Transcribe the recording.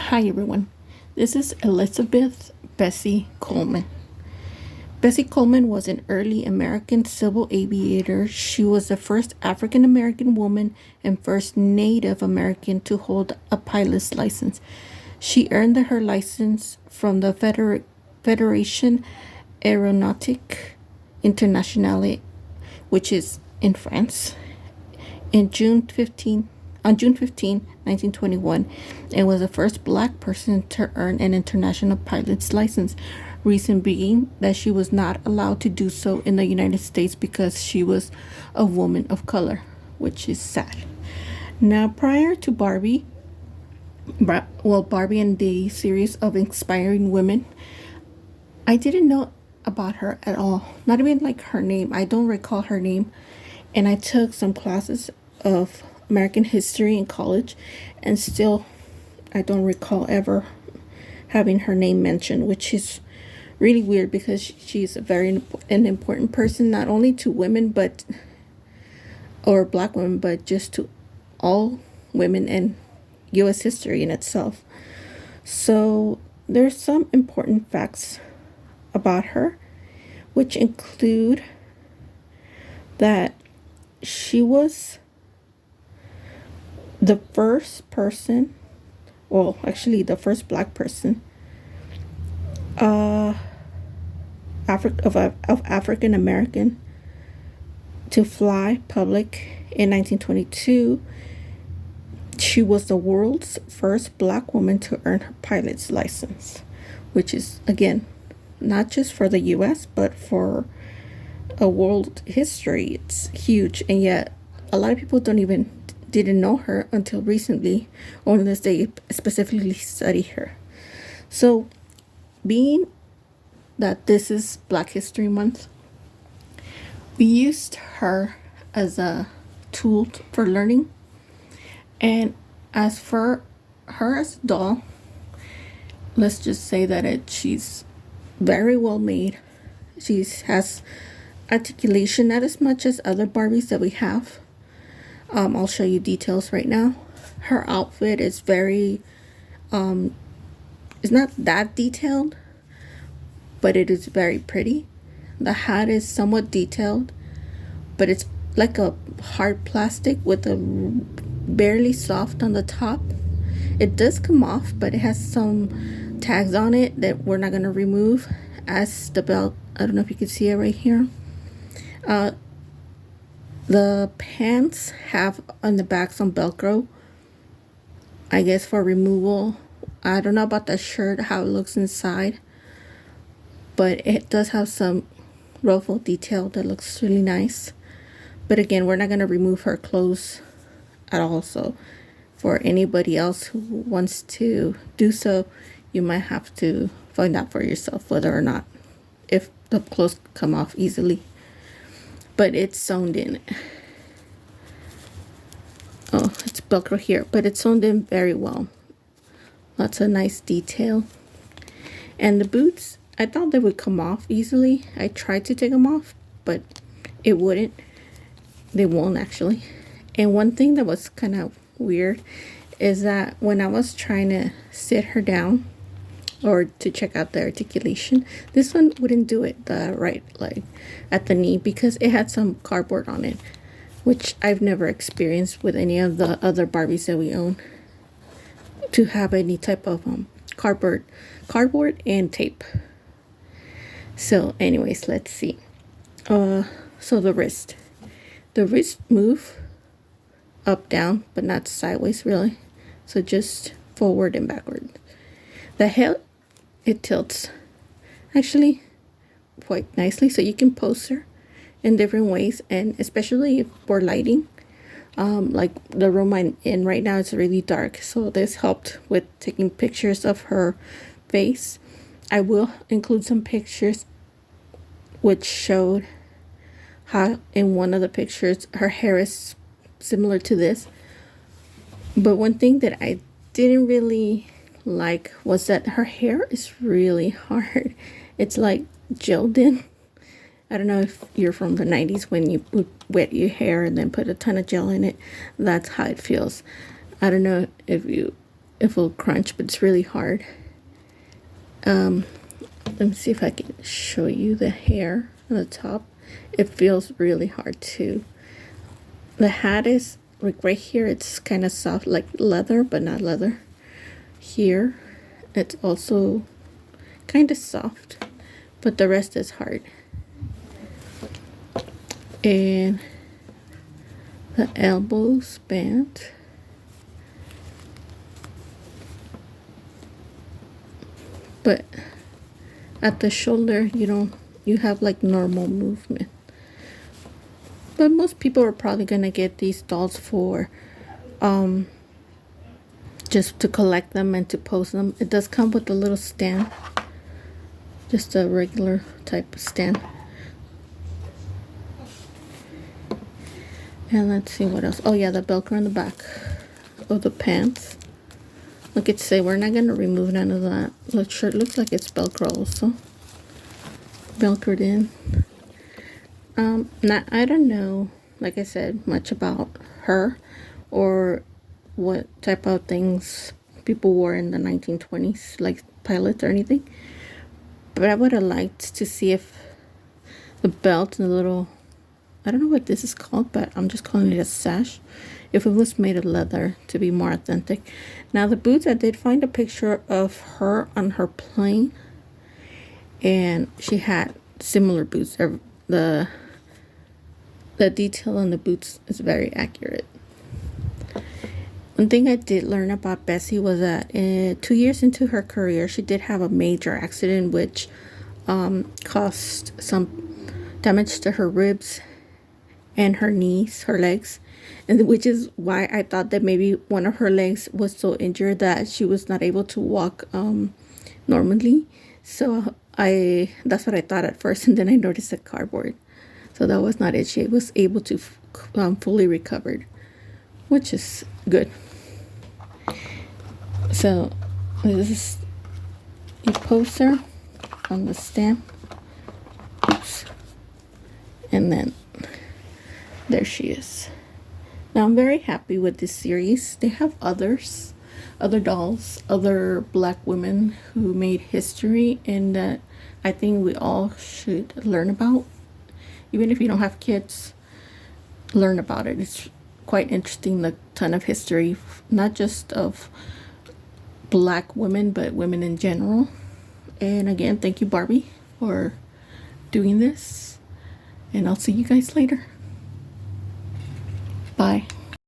Hi everyone, this is Elizabeth Bessie Coleman. Bessie Coleman was an early American civil aviator. She was the first African American woman and first Native American to hold a pilot's license. She earned her license from the Federation Aeronautique Internationale, which is in France, in June 15, 1921, and was the first black person to earn an international pilot's license. Reason being that she was not allowed to do so in the United States because she was a woman of color, which is sad. Now, prior to Barbie and the series of inspiring women, I didn't know about her at all. Not even like her name. I don't recall her name. And I took some classes of American history in college, and still I don't recall ever having her name mentioned, which is really weird because she's an important person, not only to women or black women, but just to all women in U.S. history in itself. So there's some important facts about her, which include that she was the first person, the first black person of African American to fly public in 1922. She was the world's first black woman to earn her pilot's license, which is, again, not just for the U.S., but for a world history. It's huge, and yet a lot of people didn't know her until recently, unless they specifically study her. So, being that this is Black History Month, we used her as a tool for learning. And as for her as a doll, let's just say that she's very well made. She has articulation, not as much as other Barbies that we have. I'll show you details right now. Her outfit is it's not that detailed, but it is very pretty. The hat is somewhat detailed, but it's like a hard plastic with a barely soft on the top. It does come off, but it has some tags on it that we're not going to remove, as the belt. I don't know if you can see it right here. The pants have on the back some Velcro, I guess, for removal. I don't know about the shirt, how it looks inside, but it does have some ruffle detail that looks really nice. But again, we're not going to remove her clothes at all. So for anybody else who wants to do so, you might have to find out for yourself whether or not, if the clothes come off easily. But it's sewn in. Oh, it's Velcro here, but it's sewn in very well. Lots of nice detail. And the boots, I thought they would come off easily. I tried to take them off, but it wouldn't. They won't, actually. And one thing that was kind of weird is that when I was trying to sit her down or to check out the articulation, this one wouldn't do it the right leg at the knee because it had some cardboard on it, which I've never experienced with any of the other Barbies that we own, to have any type of cardboard and tape. So anyways, let's see. So the wrist move up, down, but not sideways really. So just forward and backward. The head, it tilts actually quite nicely, so you can pose her in different ways, and especially for lighting. Like the room I'm in right now is really dark, so this helped with taking pictures of her face. I will include some pictures which showed how in one of the pictures her hair is similar to this. But one thing that I didn't really like was that her hair is really hard. It's like gelled in. I don't know if you're from the 90s when you would wet your hair and then put a ton of gel in it. That's how it feels. I don't know if you it will crunch, but it's really hard. Let me see if I can show you the hair on the top. It feels really hard too. The hat is like right here, it's kind of soft like leather, but not leather. Here it's also kind of soft, but the rest is hard. And the elbows bent. But at the shoulder, you have like normal movement. But most people are probably gonna get these dolls for just to collect them and to pose them. It does come with a little stand, just a regular type of stand. And let's see what else. Oh yeah, the Velcro on the back of the pants. Like it say, we're not gonna remove none of that. The shirt looks like it's Velcro also. Velcroed in. Now I don't know, like I said, much about her or what type of things people wore in the 1920s, like pilots or anything. But I would have liked to see if the belt and the little, I don't know what this is called, but I'm just calling it a sash, if it was made of leather to be more authentic. Now the boots, I did find a picture of her on her plane, and she had similar boots. The detail on the boots is very accurate. One thing I did learn about Bessie was that 2 years into her career, she did have a major accident which caused some damage to her ribs and her knees, her legs, and which is why I thought that maybe one of her legs was so injured that she was not able to walk normally. So that's what I thought at first, and then I noticed the cardboard. So that was not it. She was able to fully recovered, which is good. So this is, you pose her on the stand. Oops. And then there she is. Now I'm very happy with this series. They have other dolls, other black women who made history, and that I think we all should learn about. Even if you don't have kids, learn about it. It's quite interesting, the ton of history, not just of black women, but women in general. And again, thank you, Barbie, for doing this. And I'll see you guys later. Bye.